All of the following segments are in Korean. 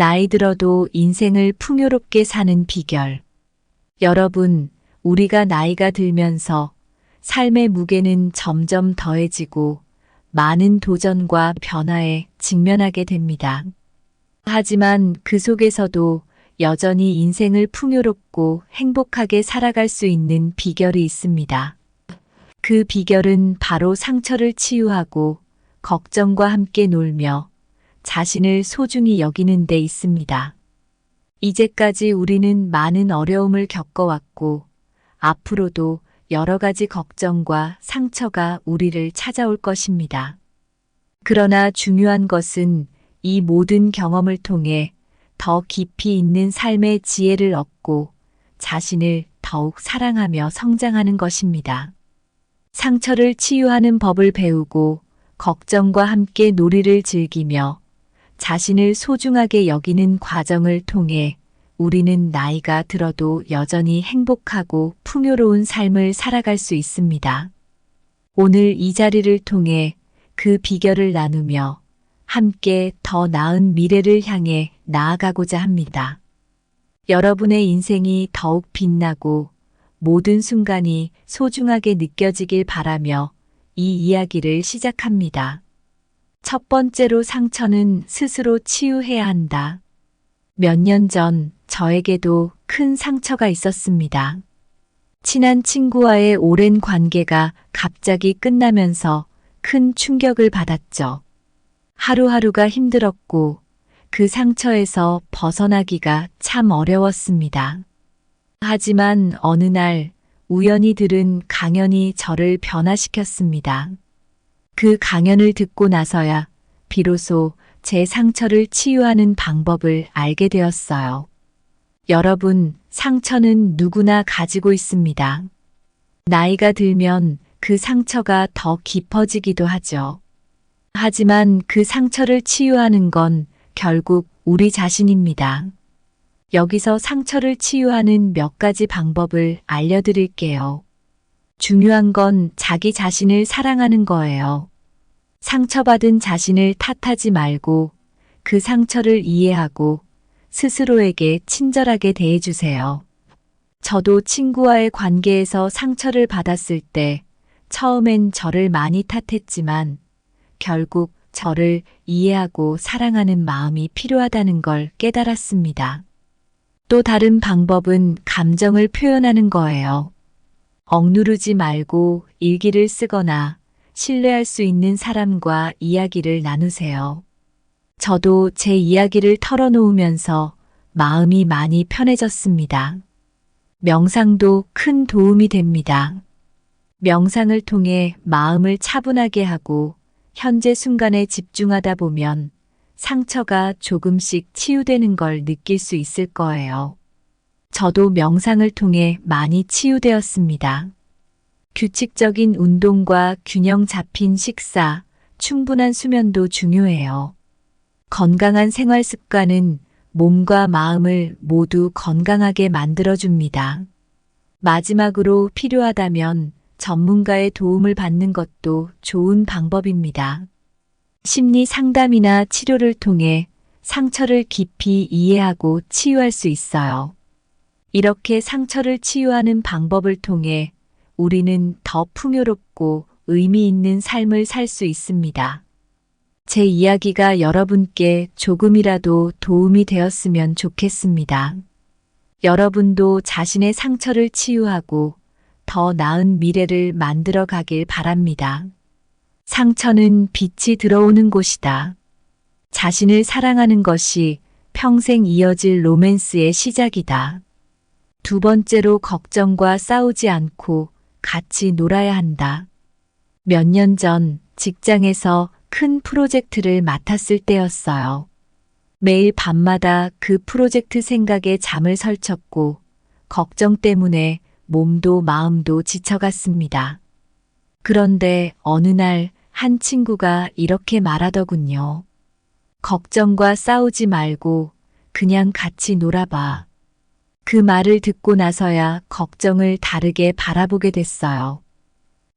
나이 들어도 인생을 풍요롭게 사는 비결. 여러분, 우리가 나이가 들면서 삶의 무게는 점점 더해지고 많은 도전과 변화에 직면하게 됩니다. 하지만 그 속에서도 여전히 인생을 풍요롭고 행복하게 살아갈 수 있는 비결이 있습니다. 그 비결은 바로 상처를 치유하고 걱정과 함께 놀며 자신을 소중히 여기는 데 있습니다. 이제까지 우리는 많은 어려움을 겪어왔고 앞으로도 여러 가지 걱정과 상처가 우리를 찾아올 것입니다. 그러나 중요한 것은 이 모든 경험을 통해 더 깊이 있는 삶의 지혜를 얻고 자신을 더욱 사랑하며 성장하는 것입니다. 상처를 치유하는 법을 배우고 걱정과 함께 놀이를 즐기며 자신을 소중하게 여기는 과정을 통해 우리는 나이가 들어도 여전히 행복하고 풍요로운 삶을 살아갈 수 있습니다. 오늘 이 자리를 통해 그 비결을 나누며 함께 더 나은 미래를 향해 나아가고자 합니다. 여러분의 인생이 더욱 빛나고 모든 순간이 소중하게 느껴지길 바라며 이 이야기를 시작합니다. 첫 번째로 상처는 스스로 치유해야 한다. 몇 년 전 저에게도 큰 상처가 있었습니다. 친한 친구와의 오랜 관계가 갑자기 끝나면서 큰 충격을 받았죠. 하루하루가 힘들었고 그 상처에서 벗어나기가 참 어려웠습니다. 하지만 어느 날 우연히 들은 강연이 저를 변화시켰습니다. 그 강연을 듣고 나서야 비로소 제 상처를 치유하는 방법을 알게 되었어요. 여러분, 상처는 누구나 가지고 있습니다. 나이가 들면 그 상처가 더 깊어지기도 하죠. 하지만 그 상처를 치유하는 건 결국 우리 자신입니다. 여기서 상처를 치유하는 몇 가지 방법을 알려드릴게요. 중요한 건 자기 자신을 사랑하는 거예요. 상처받은 자신을 탓하지 말고 그 상처를 이해하고 스스로에게 친절하게 대해주세요. 저도 친구와의 관계에서 상처를 받았을 때 처음엔 저를 많이 탓했지만 결국 저를 이해하고 사랑하는 마음이 필요하다는 걸 깨달았습니다. 또 다른 방법은 감정을 표현하는 거예요. 억누르지 말고 일기를 쓰거나 신뢰할 수 있는 사람과 이야기를 나누세요. 저도 제 이야기를 털어놓으면서 마음이 많이 편해졌습니다. 명상도 큰 도움이 됩니다. 명상을 통해 마음을 차분하게 하고 현재 순간에 집중하다 보면 상처가 조금씩 치유되는 걸 느낄 수 있을 거예요. 저도 명상을 통해 많이 치유되었습니다. 규칙적인 운동과 균형 잡힌 식사, 충분한 수면도 중요해요. 건강한 생활 습관은 몸과 마음을 모두 건강하게 만들어줍니다. 마지막으로 필요하다면 전문가의 도움을 받는 것도 좋은 방법입니다. 심리 상담이나 치료를 통해 상처를 깊이 이해하고 치유할 수 있어요. 이렇게 상처를 치유하는 방법을 통해 우리는 더 풍요롭고 의미 있는 삶을 살 수 있습니다. 제 이야기가 여러분께 조금이라도 도움이 되었으면 좋겠습니다. 여러분도 자신의 상처를 치유하고 더 나은 미래를 만들어 가길 바랍니다. 상처는 빛이 들어오는 곳이다. 자신을 사랑하는 것이 평생 이어질 로맨스의 시작이다. 두 번째로 걱정과 싸우지 않고 같이 놀아야 한다. 몇 년 전 직장에서 큰 프로젝트를 맡았을 때였어요. 매일 밤마다 그 프로젝트 생각에 잠을 설쳤고 걱정 때문에 몸도 마음도 지쳐갔습니다. 그런데 어느 날 한 친구가 이렇게 말하더군요. 걱정과 싸우지 말고 그냥 같이 놀아봐. 그 말을 듣고 나서야 걱정을 다르게 바라보게 됐어요.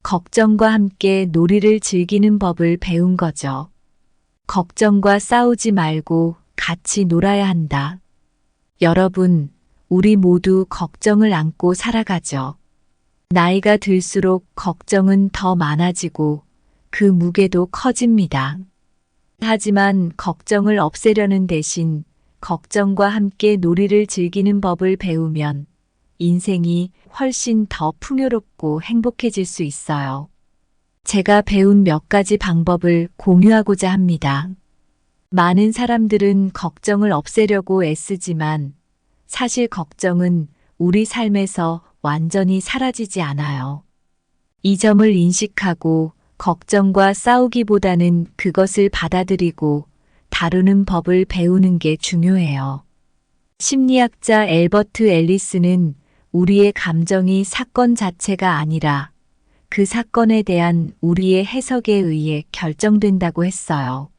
걱정과 함께 놀이를 즐기는 법을 배운 거죠. 걱정과 싸우지 말고 같이 놀아야 한다. 여러분, 우리 모두 걱정을 안고 살아가죠. 나이가 들수록 걱정은 더 많아지고 그 무게도 커집니다. 하지만 걱정을 없애려는 대신 걱정과 함께 놀이를 즐기는 법을 배우면 인생이 훨씬 더 풍요롭고 행복해질 수 있어요. 제가 배운 몇 가지 방법을 공유하고자 합니다. 많은 사람들은 걱정을 없애려고 애쓰지만 사실 걱정은 우리 삶에서 완전히 사라지지 않아요. 이 점을 인식하고 걱정과 싸우기보다는 그것을 받아들이고 다루는 법을 배우는 게 중요해요. 심리학자 엘버트 앨리스는 우리의 감정이 사건 자체가 아니라 그 사건에 대한 우리의 해석에 의해 결정된다고 했어요.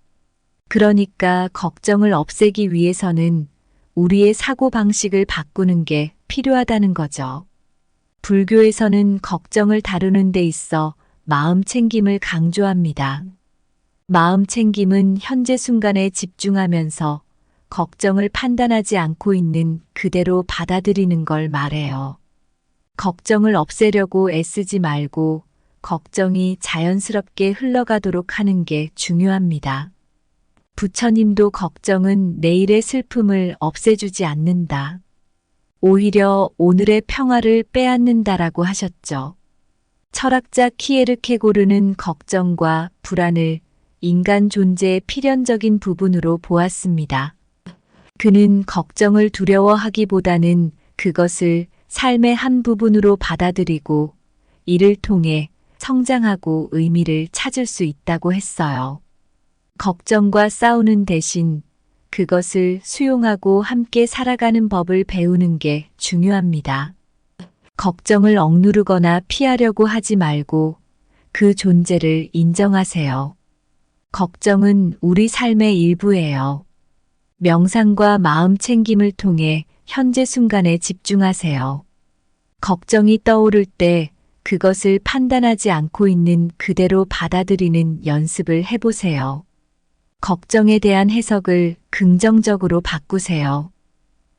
그러니까 걱정을 없애기 위해서는 우리의 사고방식을 바꾸는 게 필요하다는 거죠. 불교에서는 걱정을 다루는 데 있어 마음 챙김을 강조합니다. 마음 챙김은 현재 순간에 집중하면서 걱정을 판단하지 않고 있는 그대로 받아들이는 걸 말해요. 걱정을 없애려고 애쓰지 말고 걱정이 자연스럽게 흘러가도록 하는 게 중요합니다. 부처님도 걱정은 내일의 슬픔을 없애주지 않는다. 오히려 오늘의 평화를 빼앗는다라고 하셨죠. 철학자 키에르케고르는 걱정과 불안을 인간 존재의 필연적인 부분으로 보았습니다. 그는 걱정을 두려워하기보다는 그것을 삶의 한 부분으로 받아들이고 이를 통해 성장하고 의미를 찾을 수 있다고 했어요. 걱정과 싸우는 대신 그것을 수용하고 함께 살아가는 법을 배우는 게 중요합니다. 걱정을 억누르거나 피하려고 하지 말고 그 존재를 인정하세요. 걱정은 우리 삶의 일부예요. 명상과 마음 챙김을 통해 현재 순간에 집중하세요. 걱정이 떠오를 때 그것을 판단하지 않고 있는 그대로 받아들이는 연습을 해보세요. 걱정에 대한 해석을 긍정적으로 바꾸세요.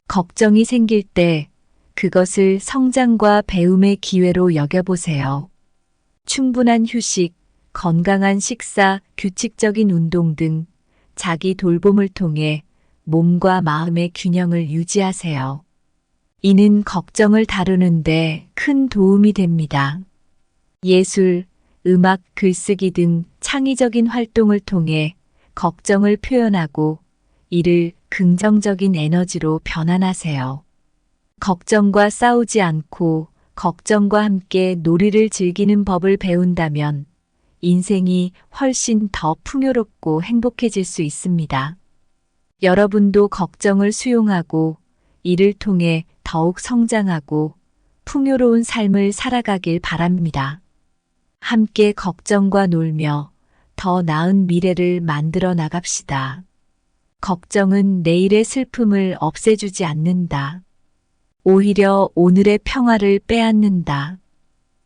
걱정이 생길 때 그것을 성장과 배움의 기회로 여겨보세요. 충분한 휴식, 건강한 식사, 규칙적인 운동 등 자기 돌봄을 통해 몸과 마음의 균형을 유지하세요. 이는 걱정을 다루는데 큰 도움이 됩니다. 예술, 음악, 글쓰기 등 창의적인 활동을 통해 걱정을 표현하고 이를 긍정적인 에너지로 변환하세요. 걱정과 싸우지 않고 걱정과 함께 놀이를 즐기는 법을 배운다면 인생이 훨씬 더 풍요롭고 행복해질 수 있습니다. 여러분도 걱정을 수용하고 이를 통해 더욱 성장하고 풍요로운 삶을 살아가길 바랍니다. 함께 걱정과 놀며 더 나은 미래를 만들어 나갑시다. 걱정은 내일의 슬픔을 없애주지 않는다. 오히려 오늘의 평화를 빼앗는다.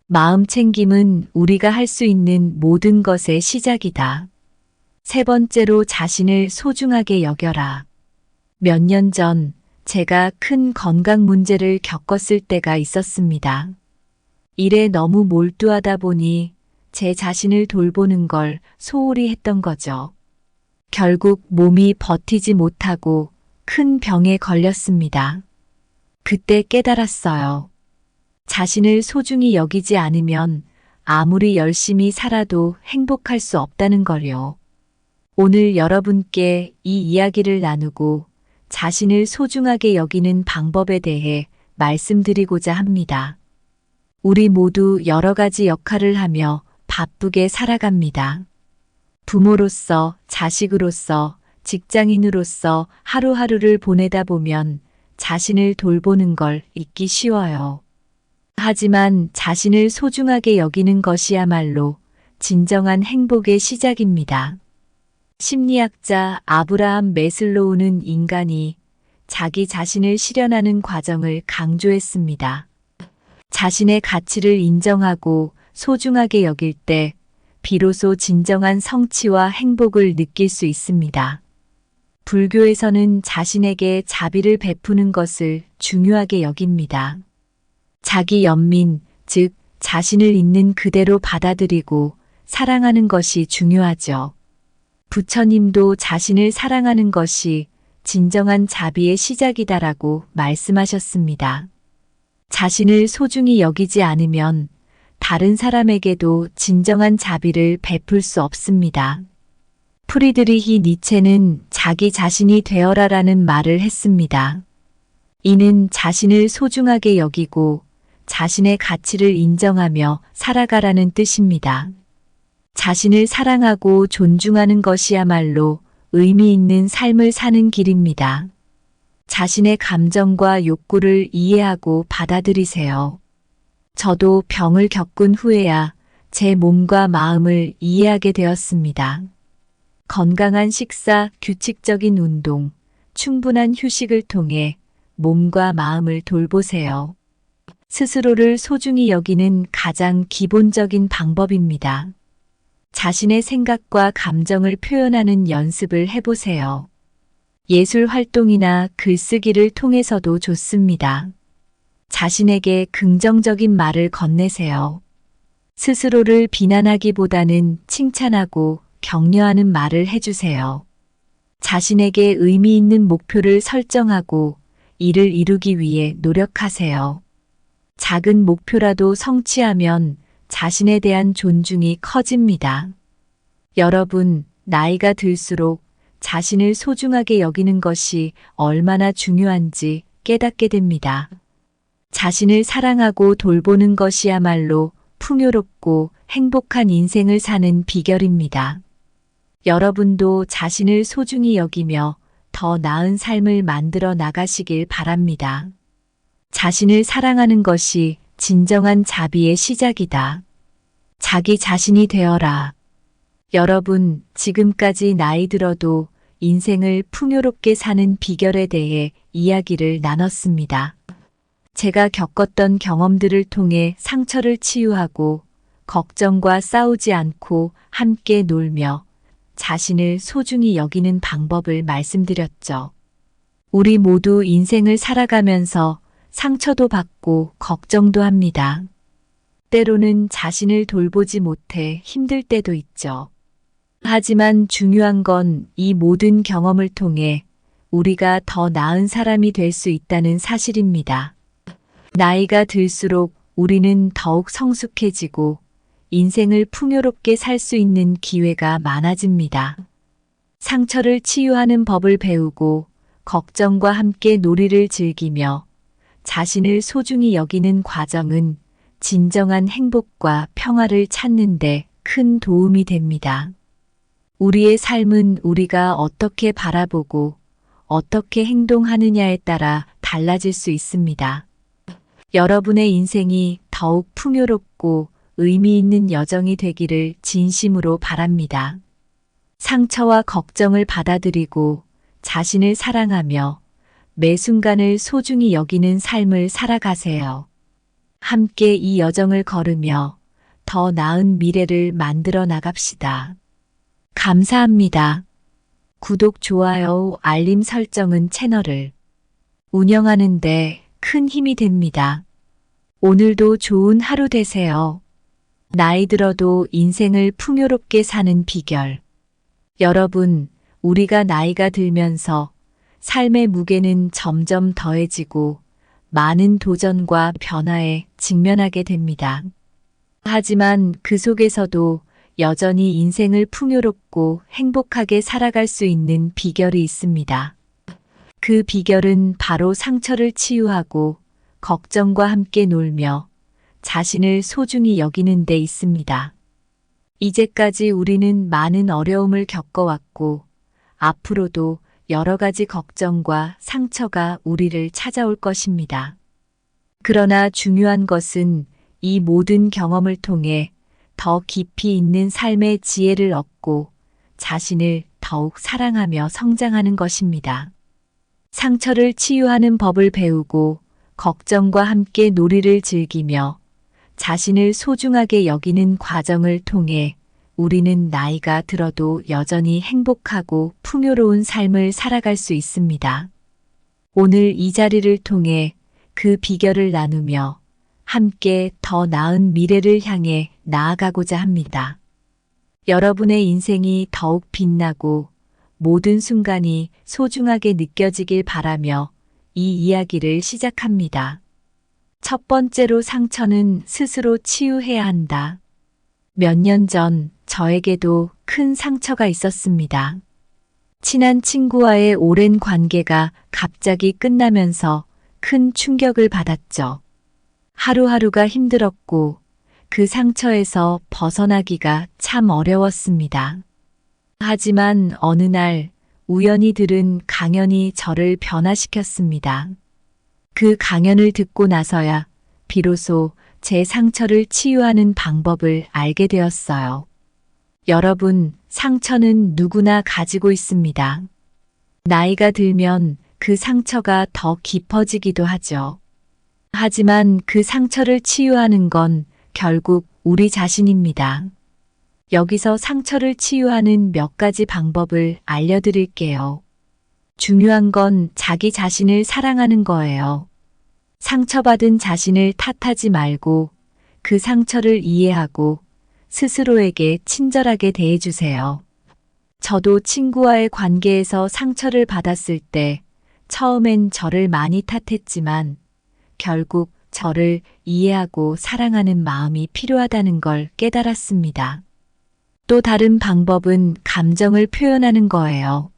마음 챙김은 우리가 할 수 있는 모든 것의 시작이다. 세 번째로 자신을 소중하게 여겨라. 몇 년 전 제가 큰 건강 문제를 겪었을 때가 있었습니다. 일에 너무 몰두하다 보니 제 자신을 돌보는 걸 소홀히 했던 거죠. 결국 몸이 버티지 못하고 큰 병에 걸렸습니다. 그때 깨달았어요. 자신을 소중히 여기지 않으면 아무리 열심히 살아도 행복할 수 없다는 걸요. 오늘 여러분께 이 이야기를 나누고 자신을 소중하게 여기는 방법에 대해 말씀드리고자 합니다. 우리 모두 여러 가지 역할을 하며 바쁘게 살아갑니다. 부모로서, 자식으로서, 직장인으로서 하루하루를 보내다 보면 자신을 돌보는 걸 잊기 쉬워요. 하지만 자신을 소중하게 여기는 것이야말로 진정한 행복의 시작입니다. 심리학자 아브라함 매슬로우는 인간이 자기 자신을 실현하는 과정을 강조했습니다. 자신의 가치를 인정하고 소중하게 여길 때 비로소 진정한 성취와 행복을 느낄 수 있습니다. 불교에서는 자신에게 자비를 베푸는 것을 중요하게 여깁니다. 자기 연민, 즉 자신을 있는 그대로 받아들이고 사랑하는 것이 중요하죠. 부처님도 자신을 사랑하는 것이 진정한 자비의 시작이다라고 말씀하셨습니다. 자신을 소중히 여기지 않으면 다른 사람에게도 진정한 자비를 베풀 수 없습니다. 프리드리히 니체는 자기 자신이 되어라라는 말을 했습니다. 이는 자신을 소중하게 여기고 자신의 가치를 인정하며 살아가라는 뜻입니다. 자신을 사랑하고 존중하는 것이야말로 의미 있는 삶을 사는 길입니다. 자신의 감정과 욕구를 이해하고 받아들이세요. 저도 병을 겪은 후에야 제 몸과 마음을 이해하게 되었습니다. 건강한 식사, 규칙적인 운동, 충분한 휴식을 통해 몸과 마음을 돌보세요. 스스로를 소중히 여기는 가장 기본적인 방법입니다. 자신의 생각과 감정을 표현하는 연습을 해보세요. 예술 활동이나 글쓰기를 통해서도 좋습니다. 자신에게 긍정적인 말을 건네세요. 스스로를 비난하기보다는 칭찬하고 격려하는 말을 해주세요. 자신에게 의미 있는 목표를 설정하고 이를 이루기 위해 노력하세요. 작은 목표라도 성취하면 자신에 대한 존중이 커집니다. 여러분, 나이가 들수록 자신을 소중하게 여기는 것이 얼마나 중요한지 깨닫게 됩니다. 자신을 사랑하고 돌보는 것이야말로 풍요롭고 행복한 인생을 사는 비결입니다. 여러분도 자신을 소중히 여기며 더 나은 삶을 만들어 나가시길 바랍니다. 자신을 사랑하는 것이 진정한 자비의 시작이다. 자기 자신이 되어라. 여러분, 지금까지 나이 들어도 인생을 풍요롭게 사는 비결에 대해 이야기를 나눴습니다. 제가 겪었던 경험들을 통해 상처를 치유하고 걱정과 싸우지 않고 함께 놀며 자신을 소중히 여기는 방법을 말씀드렸죠. 우리 모두 인생을 살아가면서 상처도 받고 걱정도 합니다. 때로는 자신을 돌보지 못해 힘들 때도 있죠. 하지만 중요한 건 이 모든 경험을 통해 우리가 더 나은 사람이 될 수 있다는 사실입니다. 나이가 들수록 우리는 더욱 성숙해지고 인생을 풍요롭게 살 수 있는 기회가 많아집니다. 상처를 치유하는 법을 배우고 걱정과 함께 놀이를 즐기며 자신을 소중히 여기는 과정은 진정한 행복과 평화를 찾는 데 큰 도움이 됩니다. 우리의 삶은 우리가 어떻게 바라보고 어떻게 행동하느냐에 따라 달라질 수 있습니다. 여러분의 인생이 더욱 풍요롭고 의미 있는 여정이 되기를 진심으로 바랍니다. 상처와 걱정을 받아들이고 자신을 사랑하며 매 순간을 소중히 여기는 삶을 살아가세요. 함께 이 여정을 걸으며 더 나은 미래를 만들어 나갑시다. 감사합니다. 구독, 좋아요, 알림 설정은 채널을 운영하는 데 큰 힘이 됩니다. 오늘도 좋은 하루 되세요. 나이 들어도 인생을 풍요롭게 사는 비결. 여러분, 우리가 나이가 들면서 삶의 무게는 점점 더해지고 많은 도전과 변화에 직면하게 됩니다. 하지만 그 속에서도 여전히 인생을 풍요롭고 행복하게 살아갈 수 있는 비결이 있습니다. 그 비결은 바로 상처를 치유하고 걱정과 함께 놀며 자신을 소중히 여기는 데 있습니다. 이제까지 우리는 많은 어려움을 겪어왔고 앞으로도 여러 가지 걱정과 상처가 우리를 찾아올 것입니다. 그러나 중요한 것은 이 모든 경험을 통해 더 깊이 있는 삶의 지혜를 얻고 자신을 더욱 사랑하며 성장하는 것입니다. 상처를 치유하는 법을 배우고 걱정과 함께 놀이를 즐기며 자신을 소중하게 여기는 과정을 통해 우리는 나이가 들어도 여전히 행복하고 풍요로운 삶을 살아갈 수 있습니다. 오늘 이 자리를 통해 그 비결을 나누며 함께 더 나은 미래를 향해 나아가고자 합니다. 여러분의 인생이 더욱 빛나고 모든 순간이 소중하게 느껴지길 바라며 이 이야기를 시작합니다. 첫 번째로 상처는 스스로 치유해야 한다. 몇 년 전 저에게도 큰 상처가 있었습니다. 친한 친구와의 오랜 관계가 갑자기 끝나면서 큰 충격을 받았죠. 하루하루가 힘들었고 그 상처에서 벗어나기가 참 어려웠습니다. 하지만 어느 날 우연히 들은 강연이 저를 변화시켰습니다. 그 강연을 듣고 나서야 비로소 제 상처를 치유하는 방법을 알게 되었어요. 여러분, 상처는 누구나 가지고 있습니다. 나이가 들면 그 상처가 더 깊어지기도 하죠. 하지만 그 상처를 치유하는 건 결국 우리 자신입니다. 여기서 상처를 치유하는 몇 가지 방법을 알려드릴게요. 중요한 건 자기 자신을 사랑하는 거예요. 상처받은 자신을 탓하지 말고 그 상처를 이해하고 스스로에게 친절하게 대해주세요. 저도 친구와의 관계에서 상처를 받았을 때 처음엔 저를 많이 탓했지만 결국 저를 이해하고 사랑하는 마음이 필요하다는 걸 깨달았습니다. 또 다른 방법은 감정을 표현하는 거예요.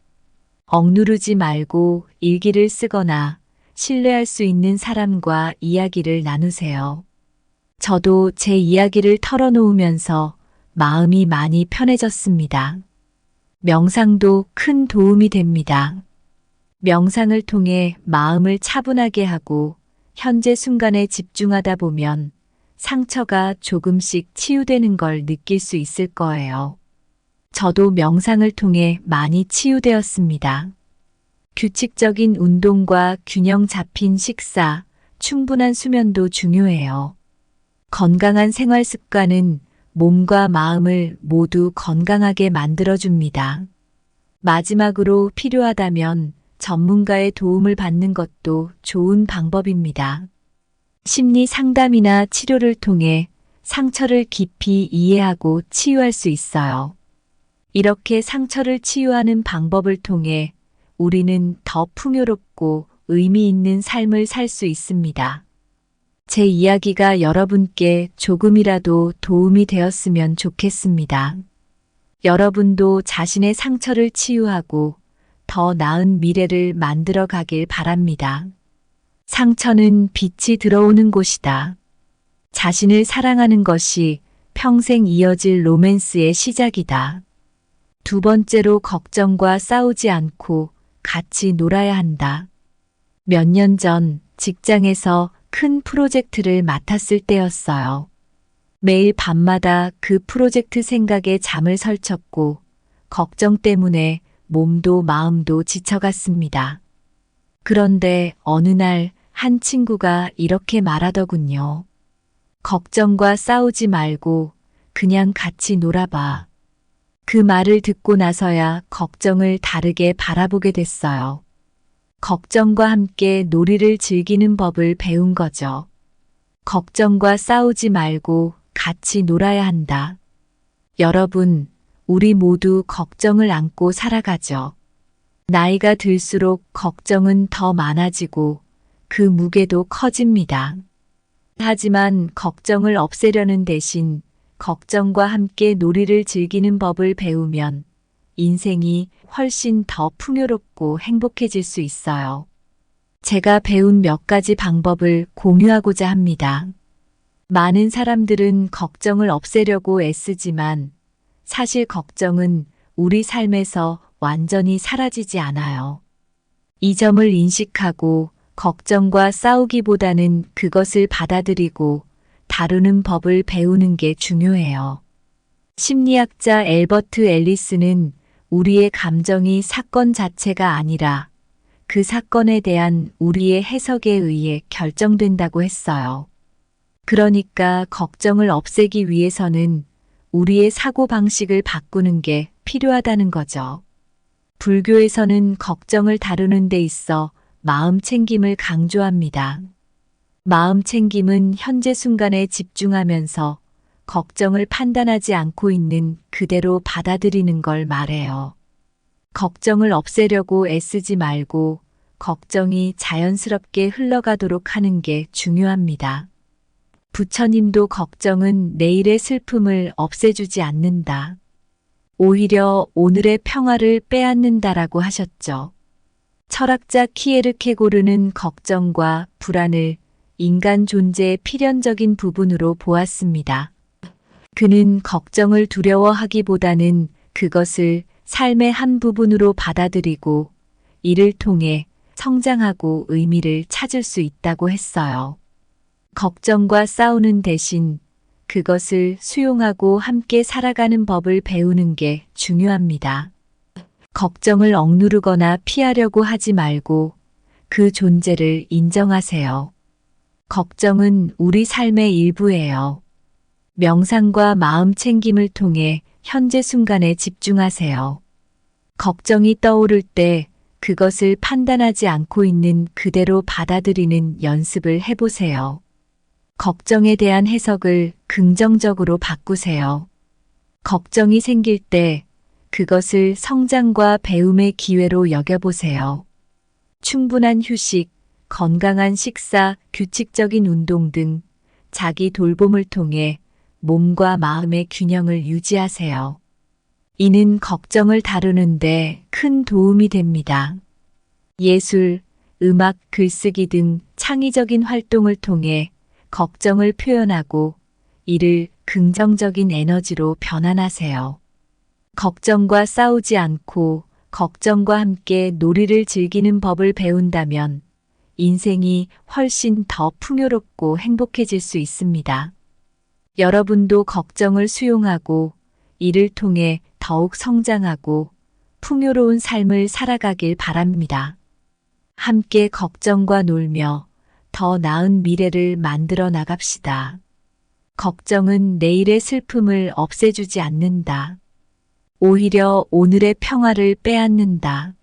억누르지 말고 일기를 쓰거나 신뢰할 수 있는 사람과 이야기를 나누세요. 저도 제 이야기를 털어놓으면서 마음이 많이 편해졌습니다. 명상도 큰 도움이 됩니다. 명상을 통해 마음을 차분하게 하고 현재 순간에 집중하다 보면 상처가 조금씩 치유되는 걸 느낄 수 있을 거예요. 저도 명상을 통해 많이 치유되었습니다. 규칙적인 운동과 균형 잡힌 식사, 충분한 수면도 중요해요. 건강한 생활 습관은 몸과 마음을 모두 건강하게 만들어줍니다. 마지막으로 필요하다면 전문가의 도움을 받는 것도 좋은 방법입니다. 심리 상담이나 치료를 통해 상처를 깊이 이해하고 치유할 수 있어요. 이렇게 상처를 치유하는 방법을 통해 우리는 더 풍요롭고 의미 있는 삶을 살 수 있습니다. 제 이야기가 여러분께 조금이라도 도움이 되었으면 좋겠습니다. 여러분도 자신의 상처를 치유하고 더 나은 미래를 만들어 가길 바랍니다. 상처는 빛이 들어오는 곳이다. 자신을 사랑하는 것이 평생 이어질 로맨스의 시작이다. 두 번째로 걱정과 싸우지 않고 같이 놀아야 한다. 몇 년 전 직장에서 큰 프로젝트를 맡았을 때였어요. 매일 밤마다 그 프로젝트 생각에 잠을 설쳤고 걱정 때문에 몸도 마음도 지쳐갔습니다. 그런데 어느 날 한 친구가 이렇게 말하더군요. 걱정과 싸우지 말고 그냥 같이 놀아봐. 그 말을 듣고 나서야 걱정을 다르게 바라보게 됐어요. 걱정과 함께 놀이를 즐기는 법을 배운 거죠. 걱정과 싸우지 말고 같이 놀아야 한다. 여러분, 우리 모두 걱정을 안고 살아가죠. 나이가 들수록 걱정은 더 많아지고 그 무게도 커집니다. 하지만 걱정을 없애려는 대신 걱정과 함께 놀이를 즐기는 법을 배우면 인생이 훨씬 더 풍요롭고 행복해질 수 있어요. 제가 배운 몇 가지 방법을 공유하고자 합니다. 많은 사람들은 걱정을 없애려고 애쓰지만 사실 걱정은 우리 삶에서 완전히 사라지지 않아요. 이 점을 인식하고 걱정과 싸우기보다는 그것을 받아들이고 다루는 법을 배우는 게 중요해요. 심리학자 엘버트 앨리스는 우리의 감정이 사건 자체가 아니라 그 사건에 대한 우리의 해석에 의해 결정된다고 했어요. 그러니까 걱정을 없애기 위해서는 우리의 사고방식을 바꾸는 게 필요하다는 거죠. 불교에서는 걱정을 다루는 데 있어 마음 챙김을 강조합니다. 마음 챙김은 현재 순간에 집중하면서 걱정을 판단하지 않고 있는 그대로 받아들이는 걸 말해요. 걱정을 없애려고 애쓰지 말고 걱정이 자연스럽게 흘러가도록 하는 게 중요합니다. 부처님도 걱정은 내일의 슬픔을 없애주지 않는다. 오히려 오늘의 평화를 빼앗는다라고 하셨죠. 철학자 키에르케고르는 걱정과 불안을 인간 존재의 필연적인 부분으로 보았습니다. 그는 걱정을 두려워하기보다는 그것을 삶의 한 부분으로 받아들이고 이를 통해 성장하고 의미를 찾을 수 있다고 했어요. 걱정과 싸우는 대신 그것을 수용하고 함께 살아가는 법을 배우는 게 중요합니다. 걱정을 억누르거나 피하려고 하지 말고 그 존재를 인정하세요. 걱정은 우리 삶의 일부예요. 명상과 마음 챙김을 통해 현재 순간에 집중하세요. 걱정이 떠오를 때 그것을 판단하지 않고 있는 그대로 받아들이는 연습을 해보세요. 걱정에 대한 해석을 긍정적으로 바꾸세요. 걱정이 생길 때 그것을 성장과 배움의 기회로 여겨보세요. 충분한 휴식, 건강한 식사, 규칙적인 운동 등 자기 돌봄을 통해 몸과 마음의 균형을 유지하세요. 이는 걱정을 다루는데 큰 도움이 됩니다. 예술, 음악, 글쓰기 등 창의적인 활동을 통해 걱정을 표현하고 이를 긍정적인 에너지로 변환하세요. 걱정과 싸우지 않고 걱정과 함께 놀이를 즐기는 법을 배운다면 인생이 훨씬 더 풍요롭고 행복해질 수 있습니다. 여러분도 걱정을 수용하고 이를 통해 더욱 성장하고 풍요로운 삶을 살아가길 바랍니다. 함께 걱정과 놀며 더 나은 미래를 만들어 나갑시다. 걱정은 내일의 슬픔을 없애주지 않는다. 오히려 오늘의 평화를 빼앗는다.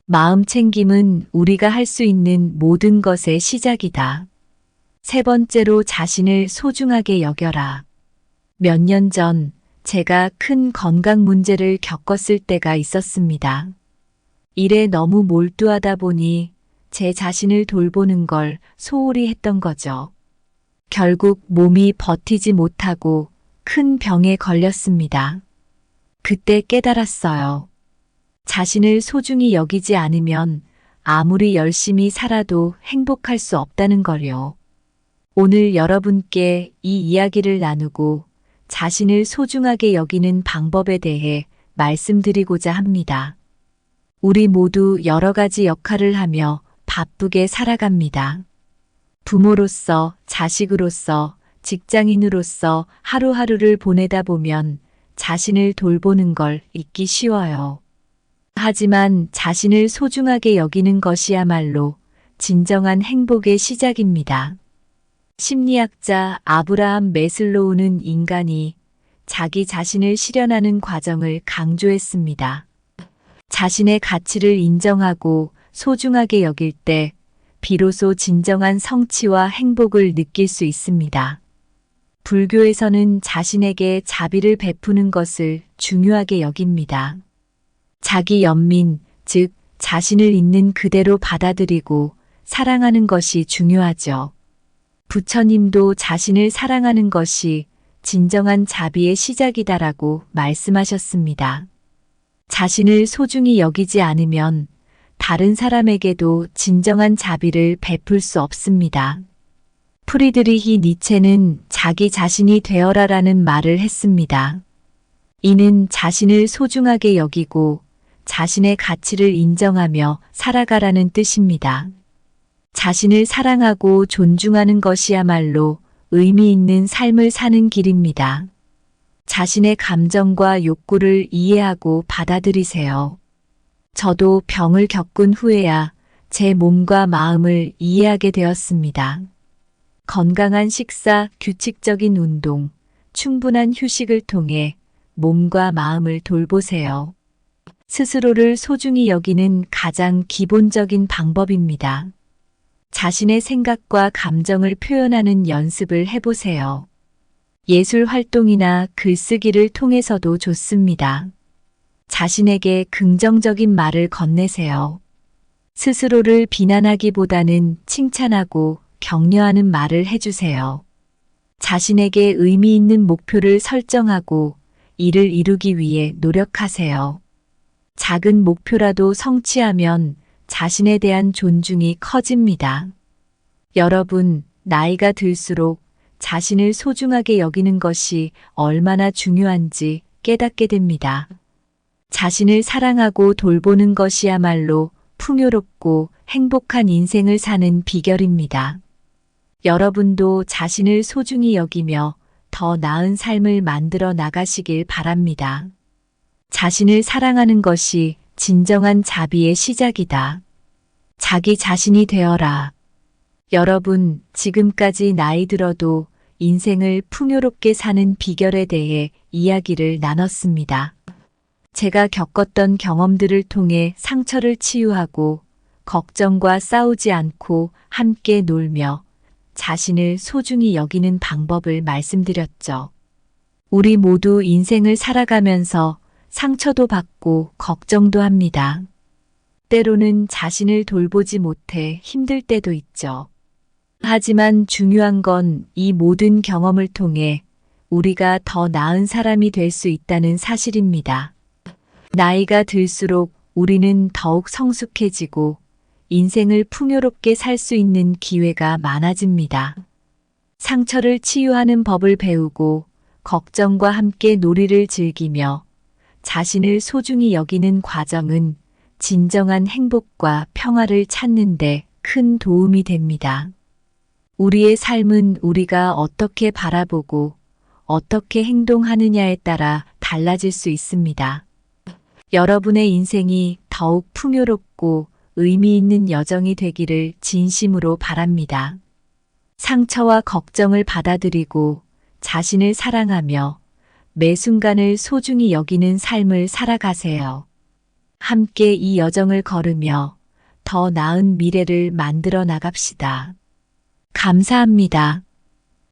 마음 챙김은 우리가 할 수 있는 모든 것의 시작이다. 세 번째로 자신을 소중하게 여겨라. 몇 년 전 제가 큰 건강 문제를 겪었을 때가 있었습니다. 일에 너무 몰두하다 보니 제 자신을 돌보는 걸 소홀히 했던 거죠. 결국 몸이 버티지 못하고 큰 병에 걸렸습니다. 그때 깨달았어요. 자신을 소중히 여기지 않으면 아무리 열심히 살아도 행복할 수 없다는 걸요. 오늘 여러분께 이 이야기를 나누고 자신을 소중하게 여기는 방법에 대해 말씀드리고자 합니다. 우리 모두 여러 가지 역할을 하며 바쁘게 살아갑니다. 부모로서, 자식으로서, 직장인으로서 하루하루를 보내다 보면 자신을 돌보는 걸 잊기 쉬워요. 하지만 자신을 소중하게 여기는 것이야말로 진정한 행복의 시작입니다. 심리학자 아브라함 매슬로우는 인간이 자기 자신을 실현하는 과정을 강조했습니다. 자신의 가치를 인정하고 소중하게 여길 때 비로소 진정한 성취와 행복을 느낄 수 있습니다. 불교에서는 자신에게 자비를 베푸는 것을 중요하게 여깁니다. 자기 연민, 즉 자신을 있는 그대로 받아들이고 사랑하는 것이 중요하죠. 부처님도 자신을 사랑하는 것이 진정한 자비의 시작이다라고 말씀하셨습니다. 자신을 소중히 여기지 않으면 다른 사람에게도 진정한 자비를 베풀 수 없습니다. 프리드리히 니체는 자기 자신이 되어라라는 말을 했습니다. 이는 자신을 소중하게 여기고 자신의 가치를 인정하며 살아가라는 뜻입니다. 자신을 사랑하고 존중하는 것이야말로 의미 있는 삶을 사는 길입니다. 자신의 감정과 욕구를 이해하고 받아들이세요. 저도 병을 겪은 후에야 제 몸과 마음을 이해하게 되었습니다. 건강한 식사, 규칙적인 운동, 충분한 휴식을 통해 몸과 마음을 돌보세요. 스스로를 소중히 여기는 가장 기본적인 방법입니다. 자신의 생각과 감정을 표현하는 연습을 해보세요. 예술 활동이나 글쓰기를 통해서도 좋습니다. 자신에게 긍정적인 말을 건네세요. 스스로를 비난하기보다는 칭찬하고 격려하는 말을 해주세요. 자신에게 의미 있는 목표를 설정하고 이를 이루기 위해 노력하세요. 작은 목표라도 성취하면 자신에 대한 존중이 커집니다. 여러분, 나이가 들수록 자신을 소중하게 여기는 것이 얼마나 중요한지 깨닫게 됩니다. 자신을 사랑하고 돌보는 것이야말로 풍요롭고 행복한 인생을 사는 비결입니다. 여러분도 자신을 소중히 여기며 더 나은 삶을 만들어 나가시길 바랍니다. 자신을 사랑하는 것이 진정한 자비의 시작이다. 자기 자신이 되어라. 여러분, 지금까지 나이 들어도 인생을 풍요롭게 사는 비결에 대해 이야기를 나눴습니다. 제가 겪었던 경험들을 통해 상처를 치유하고 걱정과 싸우지 않고 함께 놀며 자신을 소중히 여기는 방법을 말씀드렸죠. 우리 모두 인생을 살아가면서 상처도 받고 걱정도 합니다. 때로는 자신을 돌보지 못해 힘들 때도 있죠. 하지만 중요한 건 이 모든 경험을 통해 우리가 더 나은 사람이 될 수 있다는 사실입니다. 나이가 들수록 우리는 더욱 성숙해지고 인생을 풍요롭게 살 수 있는 기회가 많아집니다. 상처를 치유하는 법을 배우고 걱정과 함께 놀이를 즐기며 자신을 소중히 여기는 과정은 진정한 행복과 평화를 찾는 데 큰 도움이 됩니다. 우리의 삶은 우리가 어떻게 바라보고 어떻게 행동하느냐에 따라 달라질 수 있습니다. 여러분의 인생이 더욱 풍요롭고 의미 있는 여정이 되기를 진심으로 바랍니다. 상처와 걱정을 받아들이고 자신을 사랑하며 매 순간을 소중히 여기는 삶을 살아가세요. 함께 이 여정을 걸으며 더 나은 미래를 만들어 나갑시다. 감사합니다.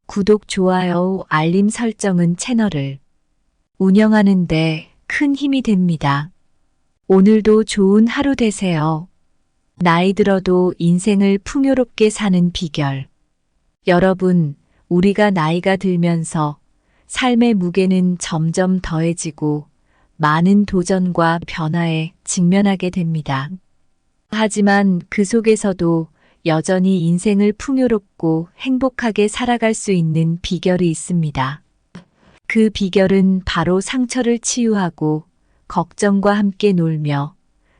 구독, 좋아요, 알림 설정은 채널을 운영하는 데 큰 힘이 됩니다. 오늘도 좋은 하루 되세요. 나이 들어도 인생을 풍요롭게 사는 비결. 여러분, 우리가 나이가 들면서 삶의 무게는 점점 더해지고 많은 도전과 변화에 직면하게 됩니다. 하지만 그 속에서도 여전히 인생을 풍요롭고 행복하게 살아갈 수 있는 비결이 있습니다. 그 비결은 바로 상처를 치유하고 걱정과 함께 놀며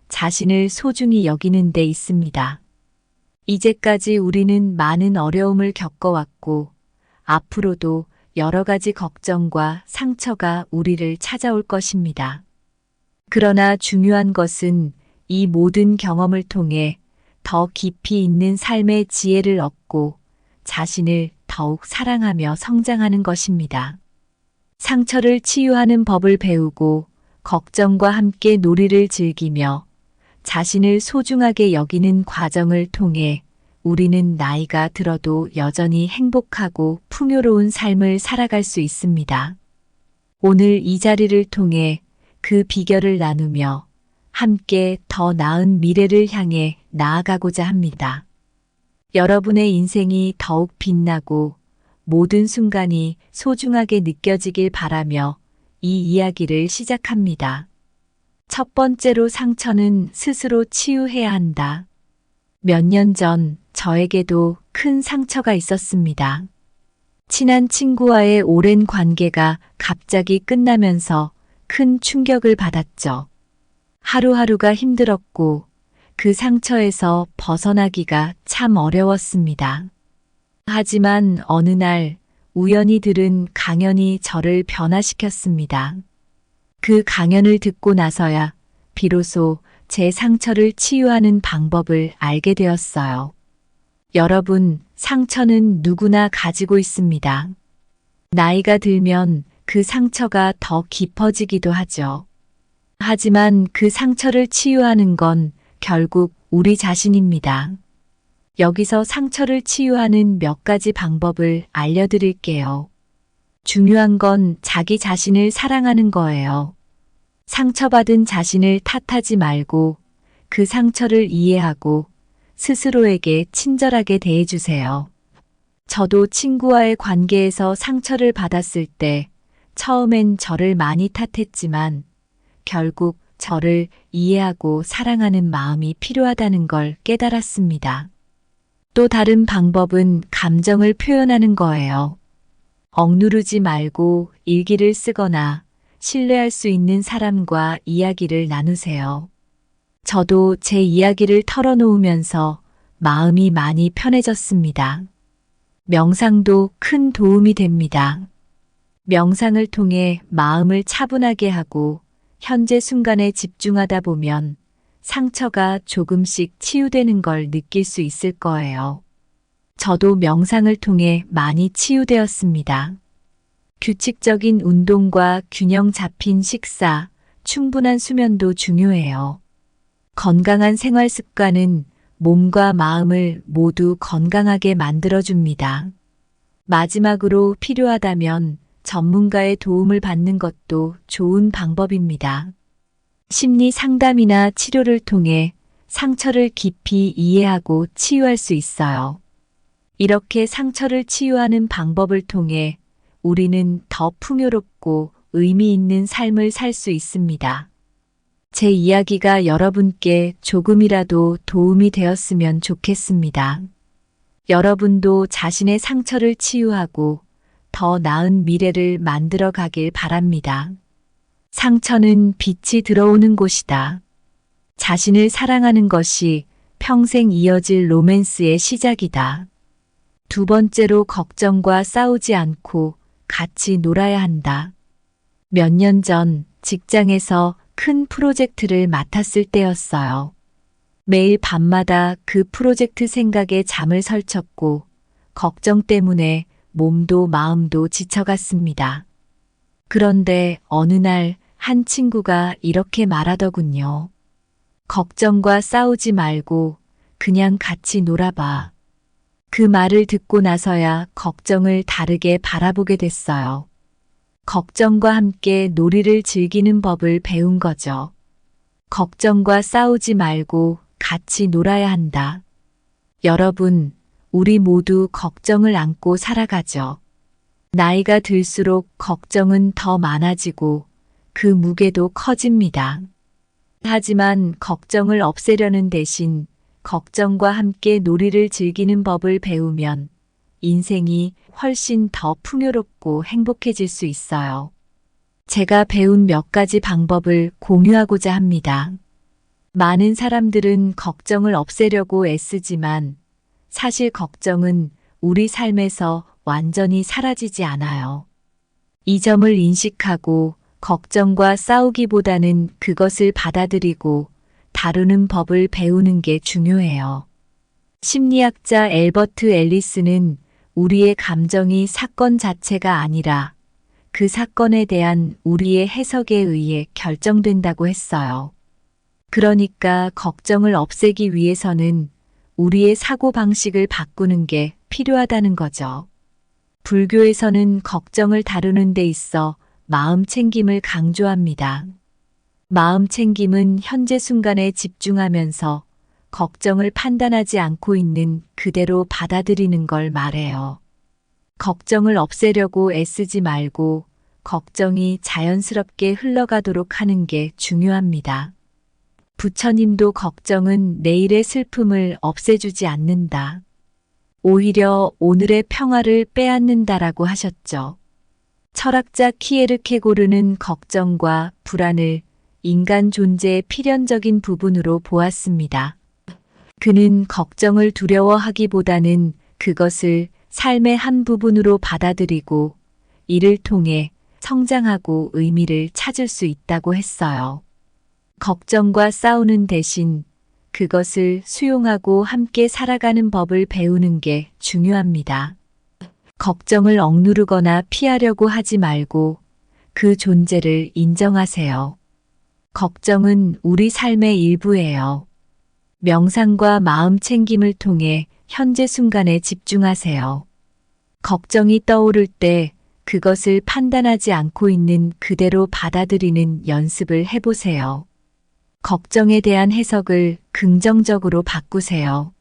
자신을 소중히 여기는 데 있습니다. 이제까지 우리는 많은 어려움을 겪어왔고 앞으로도 여러 가지 걱정과 상처가 우리를 찾아올 것입니다. 그러나 중요한 것은 이 모든 경험을 통해 더 깊이 있는 삶의 지혜를 얻고 자신을 더욱 사랑하며 성장하는 것입니다. 상처를 치유하는 법을 배우고 걱정과 함께 놀이를 즐기며 자신을 소중하게 여기는 과정을 통해 우리는 나이가 들어도 여전히 행복하고 풍요로운 삶을 살아갈 수 있습니다. 오늘 이 자리를 통해 그 비결을 나누며 함께 더 나은 미래를 향해 나아가고자 합니다. 여러분의 인생이 더욱 빛나고 모든 순간이 소중하게 느껴지길 바라며 이 이야기를 시작합니다. 첫 번째로, 상처는 스스로 치유해야 한다. 몇 년 전 저에게도 큰 상처가 있었습니다. 친한 친구와의 오랜 관계가 갑자기 끝나면서 큰 충격을 받았죠. 하루하루가 힘들었고 그 상처에서 벗어나기가 참 어려웠습니다. 하지만 어느 날 우연히 들은 강연이 저를 변화시켰습니다. 그 강연을 듣고 나서야 비로소 제 상처를 치유하는 방법을 알게 되었어요. 여러분, 상처는 누구나 가지고 있습니다. 나이가 들면 그 상처가 더 깊어지기도 하죠. 하지만 그 상처를 치유하는 건 결국 우리 자신입니다. 여기서 상처를 치유하는 몇 가지 방법을 알려드릴게요. 중요한 건 자기 자신을 사랑하는 거예요. 상처받은 자신을 탓하지 말고 그 상처를 이해하고 스스로에게 친절하게 대해주세요. 저도 친구와의 관계에서 상처를 받았을 때 처음엔 저를 많이 탓했지만 결국 저를 이해하고 사랑하는 마음이 필요하다는 걸 깨달았습니다. 또 다른 방법은 감정을 표현하는 거예요. 억누르지 말고 일기를 쓰거나 신뢰할 수 있는 사람과 이야기를 나누세요. 저도 제 이야기를 털어놓으면서 마음이 많이 편해졌습니다. 명상도 큰 도움이 됩니다. 명상을 통해 마음을 차분하게 하고 현재 순간에 집중하다 보면 상처가 조금씩 치유되는 걸 느낄 수 있을 거예요. 저도 명상을 통해 많이 치유되었습니다. 규칙적인 운동과 균형 잡힌 식사, 충분한 수면도 중요해요. 건강한 생활 습관은 몸과 마음을 모두 건강하게 만들어줍니다. 마지막으로 필요하다면 전문가의 도움을 받는 것도 좋은 방법입니다. 심리 상담이나 치료를 통해 상처를 깊이 이해하고 치유할 수 있어요. 이렇게 상처를 치유하는 방법을 통해 우리는 더 풍요롭고 의미 있는 삶을 살 수 있습니다. 제 이야기가 여러분께 조금이라도 도움이 되었으면 좋겠습니다. 여러분도 자신의 상처를 치유하고 더 나은 미래를 만들어 가길 바랍니다. 상처는 빛이 들어오는 곳이다. 자신을 사랑하는 것이 평생 이어질 로맨스의 시작이다. 두 번째로 걱정과 싸우지 않고 같이 놀아야 한다. 몇 년 전 직장에서 큰 프로젝트를 맡았을 때였어요. 매일 밤마다 그 프로젝트 생각에 잠을 설쳤고 걱정 때문에 몸도 마음도 지쳐갔습니다. 그런데 어느 날 한 친구가 이렇게 말하더군요. 걱정과 싸우지 말고 그냥 같이 놀아봐. 그 말을 듣고 나서야 걱정을 다르게 바라보게 됐어요. 걱정과 함께 놀이를 즐기는 법을 배운 거죠. 걱정과 싸우지 말고 같이 놀아야 한다. 여러분, 우리 모두 걱정을 안고 살아가죠. 나이가 들수록 걱정은 더 많아지고 그 무게도 커집니다. 하지만 걱정을 없애려는 대신 걱정과 함께 놀이를 즐기는 법을 배우면 인생이 훨씬 더 풍요롭고 행복해질 수 있어요. 제가 배운 몇 가지 방법을 공유하고자 합니다. 많은 사람들은 걱정을 없애려고 애쓰지만 사실 걱정은 우리 삶에서 완전히 사라지지 않아요. 이 점을 인식하고 걱정과 싸우기보다는 그것을 받아들이고 다루는 법을 배우는 게 중요해요. 심리학자 엘버트 앨리스는 우리의 감정이 사건 자체가 아니라 그 사건에 대한 우리의 해석에 의해 결정된다고 했어요. 그러니까 걱정을 없애기 위해서는 우리의 사고방식을 바꾸는 게 필요하다는 거죠. 불교에서는 걱정을 다루는 데 있어 마음 챙김을 강조합니다. 마음 챙김은 현재 순간에 집중하면서 걱정을 판단하지 않고 있는 그대로 받아들이는 걸 말해요. 걱정을 없애려고 애쓰지 말고 걱정이 자연스럽게 흘러가도록 하는 게 중요합니다. 부처님도 걱정은 내일의 슬픔을 없애주지 않는다. 오히려 오늘의 평화를 빼앗는다라고 하셨죠. 철학자 키에르케고르는 걱정과 불안을 인간 존재의 필연적인 부분으로 보았습니다. 그는 걱정을 두려워하기보다는 그것을 삶의 한 부분으로 받아들이고 이를 통해 성장하고 의미를 찾을 수 있다고 했어요. 걱정과 싸우는 대신 그것을 수용하고 함께 살아가는 법을 배우는 게 중요합니다. 걱정을 억누르거나 피하려고 하지 말고 그 존재를 인정하세요. 걱정은 우리 삶의 일부예요. 명상과 마음 챙김을 통해 현재 순간에 집중하세요. 걱정이 떠오를 때 그것을 판단하지 않고 있는 그대로 받아들이는 연습을 해보세요. 걱정에 대한 해석을 긍정적으로 바꾸세요.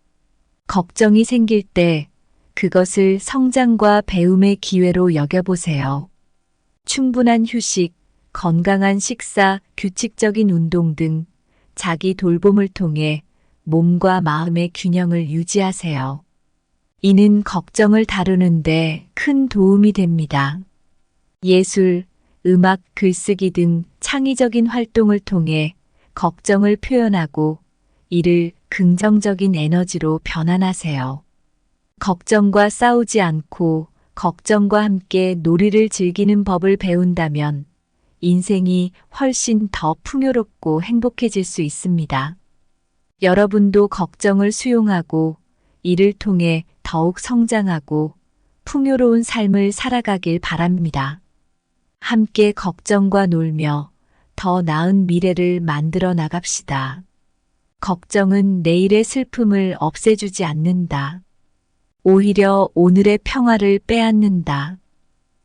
걱정이 생길 때 그것을 성장과 배움의 기회로 여겨보세요. 충분한 휴식, 건강한 식사, 규칙적인 운동 등 자기 돌봄을 통해 몸과 마음의 균형을 유지하세요. 이는 걱정을 다루는데 큰 도움이 됩니다. 예술, 음악, 글쓰기 등 창의적인 활동을 통해 걱정을 표현하고 이를 긍정적인 에너지로 변환하세요. 걱정과 싸우지 않고 걱정과 함께 놀이를 즐기는 법을 배운다면 인생이 훨씬 더 풍요롭고 행복해질 수 있습니다. 여러분도 걱정을 수용하고 이를 통해 더욱 성장하고 풍요로운 삶을 살아가길 바랍니다. 함께 걱정과 놀며 더 나은 미래를 만들어 나갑시다. 걱정은 내일의 슬픔을 없애주지 않는다. 오히려 오늘의 평화를 빼앗는다.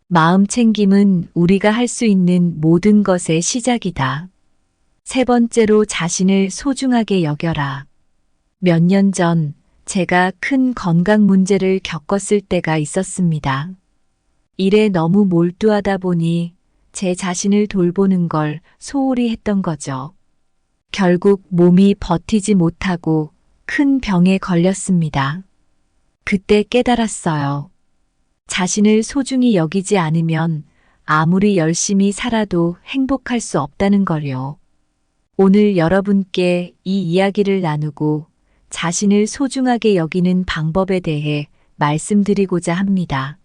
마음 챙김은 우리가 할 수 있는 모든 것의 시작이다. 세 번째로 자신을 소중하게 여겨라. 몇 년 전 제가 큰 건강 문제를 겪었을 때가 있었습니다. 일에 너무 몰두하다 보니 제 자신을 돌보는 걸 소홀히 했던 거죠. 결국 몸이 버티지 못하고 큰 병에 걸렸습니다. 그때 깨달았어요. 자신을 소중히 여기지 않으면 아무리 열심히 살아도 행복할 수 없다는 걸요. 오늘 여러분께 이 이야기를 나누고 자신을 소중하게 여기는 방법에 대해 말씀드리고자 합니다.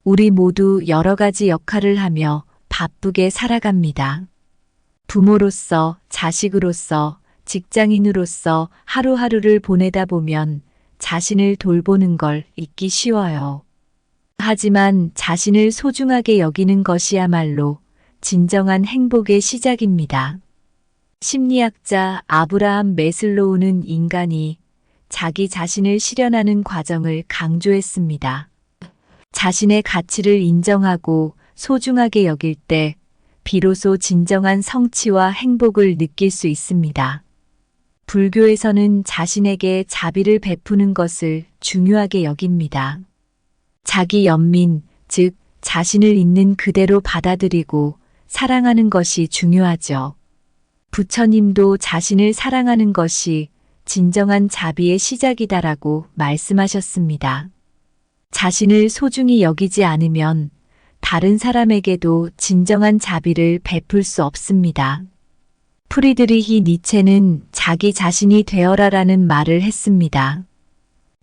우리 모두 여러 가지 역할을 하며 바쁘게 살아갑니다. 부모로서, 자식으로서, 직장인으로서 하루하루를 보내다 보면 자신을 돌보는 걸 잊기 쉬워요. 하지만 자신을 소중하게 여기는 것이야말로 진정한 행복의 시작입니다. 심리학자 아브라함 매슬로우는 인간이 자기 자신을 실현하는 과정을 강조했습니다. 자신의 가치를 인정하고 소중하게 여길 때 비로소 진정한 성취와 행복을 느낄 수 있습니다. 불교에서는 자신에게 자비를 베푸는 것을 중요하게 여깁니다. 자기 연민, 즉 자신을 있는 그대로 받아들이고 사랑하는 것이 중요하죠. 부처님도 자신을 사랑하는 것이 진정한 자비의 시작이다라고 말씀하셨습니다. 자신을 소중히 여기지 않으면 다른 사람에게도 진정한 자비를 베풀 수 없습니다. 프리드리히 니체는 자기 자신이 되어라라는 말을 했습니다.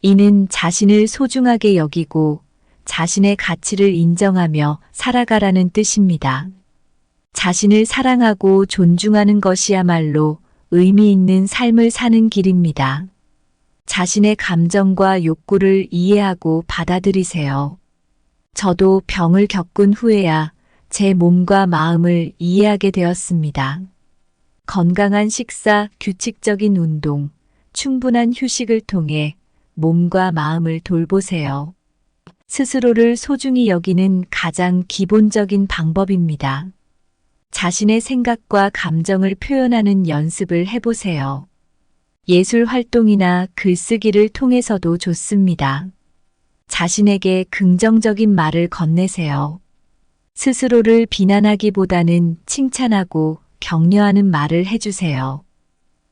이는 자신을 소중하게 여기고 자신의 가치를 인정하며 살아가라는 뜻입니다. 자신을 사랑하고 존중하는 것이야말로 의미 있는 삶을 사는 길입니다. 자신의 감정과 욕구를 이해하고 받아들이세요. 저도 병을 겪은 후에야 제 몸과 마음을 이해하게 되었습니다. 건강한 식사, 규칙적인 운동, 충분한 휴식을 통해 몸과 마음을 돌보세요. 스스로를 소중히 여기는 가장 기본적인 방법입니다. 자신의 생각과 감정을 표현하는 연습을 해보세요. 예술 활동이나 글쓰기를 통해서도 좋습니다. 자신에게 긍정적인 말을 건네세요. 스스로를 비난하기보다는 칭찬하고 격려하는 말을 해주세요.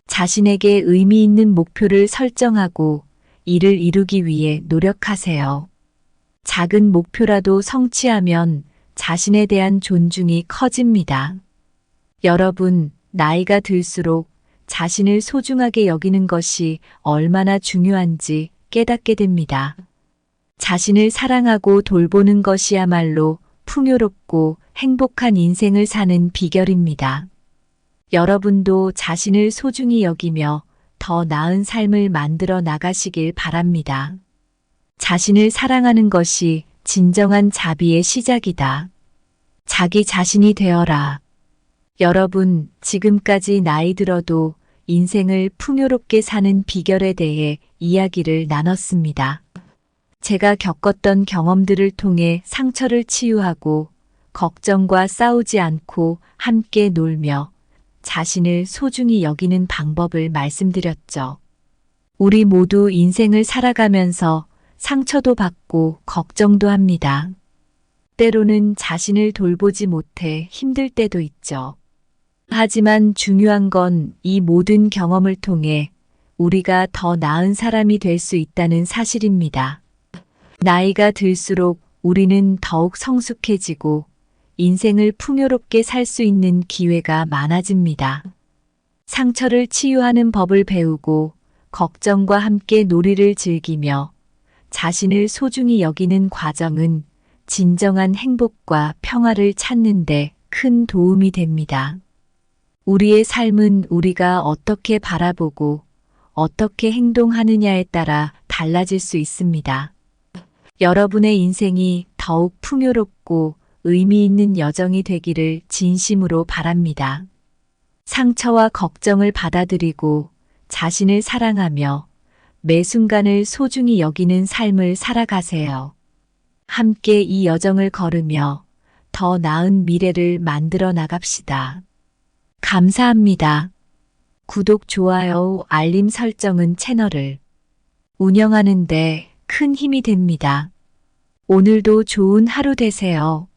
자신에게 의미 있는 목표를 설정하고 이를 이루기 위해 노력하세요. 작은 목표라도 성취하면 자신에 대한 존중이 커집니다. 여러분, 나이가 들수록 자신을 소중하게 여기는 것이 얼마나 중요한지 깨닫게 됩니다. 자신을 사랑하고 돌보는 것이야말로 풍요롭고 행복한 인생을 사는 비결입니다. 여러분도 자신을 소중히 여기며 더 나은 삶을 만들어 나가시길 바랍니다. 자신을 사랑하는 것이 진정한 자비의 시작이다. 자기 자신이 되어라. 여러분, 지금까지 나이 들어도 인생을 풍요롭게 사는 비결에 대해 이야기를 나눴습니다. 제가 겪었던 경험들을 통해 상처를 치유하고 걱정과 싸우지 않고 함께 놀며 자신을 소중히 여기는 방법을 말씀드렸죠. 우리 모두 인생을 살아가면서 상처도 받고 걱정도 합니다. 때로는 자신을 돌보지 못해 힘들 때도 있죠. 하지만 중요한 건 이 모든 경험을 통해 우리가 더 나은 사람이 될 수 있다는 사실입니다. 나이가 들수록 우리는 더욱 성숙해지고 인생을 풍요롭게 살 수 있는 기회가 많아집니다. 상처를 치유하는 법을 배우고 걱정과 함께 놀이를 즐기며 자신을 소중히 여기는 과정은 진정한 행복과 평화를 찾는 데 큰 도움이 됩니다. 우리의 삶은 우리가 어떻게 바라보고 어떻게 행동하느냐에 따라 달라질 수 있습니다. 여러분의 인생이 더욱 풍요롭고 의미 있는 여정이 되기를 진심으로 바랍니다. 상처와 걱정을 받아들이고 자신을 사랑하며 매 순간을 소중히 여기는 삶을 살아가세요. 함께 이 여정을 걸으며 더 나은 미래를 만들어 나갑시다. 감사합니다. 구독, 좋아요, 알림 설정은 채널을 운영하는 데 큰 힘이 됩니다. 오늘도 좋은 하루 되세요.